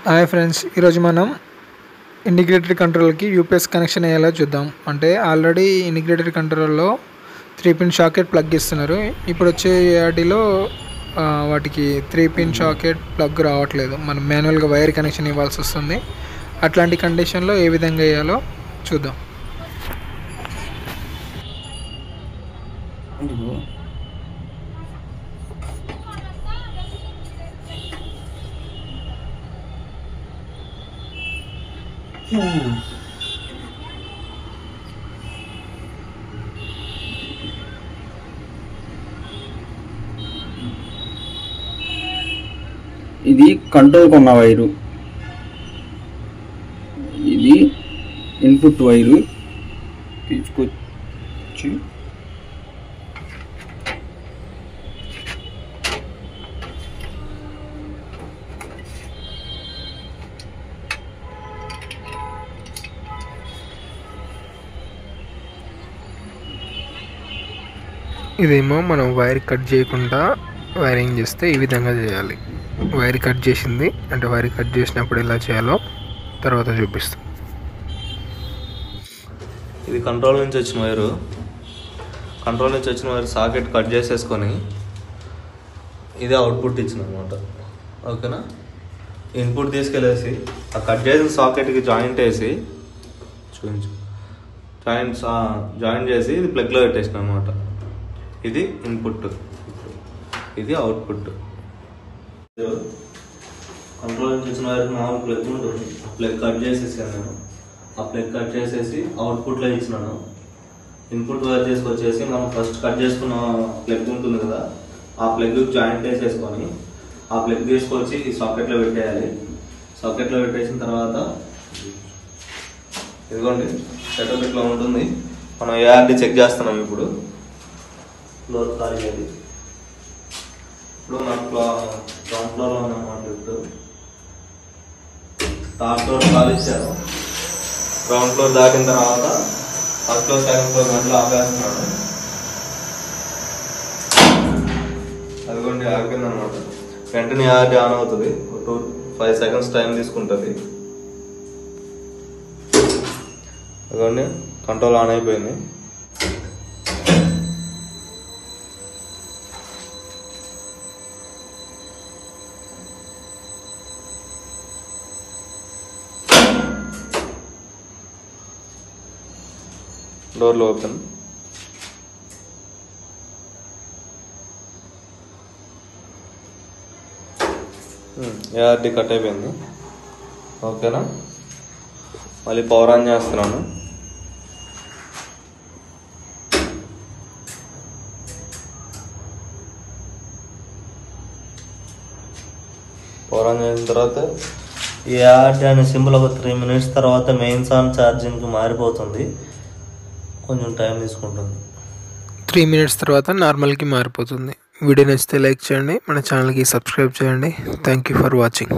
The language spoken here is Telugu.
హాయ్ ఫ్రెండ్స్, ఈరోజు మనం ఇంటిగ్రేటెడ్ కంట్రోల్కి యూపీఎస్ కనెక్షన్ అయ్యేలా చూద్దాం. అంటే ఆల్రెడీ ఇంటిగ్రేటెడ్ కంట్రోల్లో 3-పిన్ షాకెట్ ప్లగ్ ఇస్తున్నారు. ఇప్పుడు వచ్చే ఏఆర్డీలో వాటికి 3-పిన్ షాకెట్ ప్లగ్ రావట్లేదు. మనం మాన్యువల్గా వైర్ కనెక్షన్ ఇవ్వాల్సి వస్తుంది. అట్లాంటి కండిషన్లో ఏ విధంగా వేయాలో చూద్దాం. ఇది కంట్రోల్ కొన్న వైరు, ఇది ఇన్పుట్ వైరు తీసుకొచ్చి ఇదేమో మనం వైర్ కట్ చేయకుండా వైరింగ్ చేస్తే ఈ విధంగా చేయాలి. వైర్ కట్ చేసింది అంటే వైర్ కట్ చేసినప్పుడు ఎలా చేయాలో తర్వాత చూపిస్తాం. ఇది కంట్రోల్ నుంచి వచ్చిన వైరు. కంట్రోల్ నుంచి వచ్చిన వైర్ సాకెట్ కట్ చేసేసుకొని ఇదే అవుట్పుట్ ఇచ్చిన అనమాట. ఓకేనా? ఇన్పుట్ తీసుకెళ్ళేసి ఆ కట్ చేసిన సాకెట్కి జాయింట్ వేసి చూపించు, జాయింట్ చేసి ఇది ప్లగ్లో పెట్టేసిన అనమాట. ఇది ఇన్పుట్, ఇది అవుట్పుట్. కంట్రోల్ నుంచి వచ్చిన వైర్ మామూలు ప్లగ్ ఉంటుంది. ప్లగ్ కట్ చేసేసాను నేను. ఆ ప్లగ్ కట్ చేసేసి అవుట్పుట్లో ఇచ్చినాను. ఇన్పుట్ వైర్ తీసుకొచ్చేసి మనం ఫస్ట్ కట్ చేసుకున్న ప్లగ్ ఉంటుంది కదా, ఆ ప్లగ్ జాయింట్ వేసేసుకొని ఆ ప్లగ్ తీసుకొచ్చి ఈ సాకెట్లో పెట్టేయాలి. సాకెట్లో పెట్టేసిన తర్వాత ఇదిగోండి సెటప్ ఇట్లా ఉంటుంది. మనం ఏఆర్డీ చెక్ చేస్తున్నాం. ఇప్పుడు ఫ్లోర్ ఖాళీ అది. ఇప్పుడు మనకు గ్రౌండ్ ఫ్లోర్లో ఉందన్నమాట. ఇప్పుడు థర్డ్ ఫ్లోర్ ఖాళీ ఇచ్చారు. గ్రౌండ్ ఫ్లోర్ దాటిన తర్వాత ఫస్ట్ ఫ్లోర్ సెకండ్ ఫ్లోర్ గంటలు ఆపేస్తున్నాడు. అదిగోండి ఆగిపోయింది అనమాట. వెంటనే ఏఆర్డీ ఆన్ అవుతుంది. 2-5 సెకండ్స్ టైం తీసుకుంటుంది. అదిగోండి కంట్రోల్ ఆన్ అయిపోయింది. డోర్లు ఓపెన్. ఏఆర్డీ కట్ అయిపోయింది. ఓకేనా? మళ్ళీ పవర్ ఆన్ చేస్తున్నాను. పవర్ ఆన్ చేసిన తర్వాత ఏఆర్డీ అనే సింబల్ ఒక 3 మినిట్స్ తర్వాత మెయిన్స్ ఆన్ ఛార్జింగ్కి మారిపోతుంది. కొంచెం టైం తీసుకుంటుంది. 3 మినిట్స్ తర్వాత నార్మల్కి మారిపోతుంది. వీడియో నచ్చితే లైక్ చేయండి, మన ఛానల్కి సబ్స్క్రైబ్ చేయండి. Thank you for watching.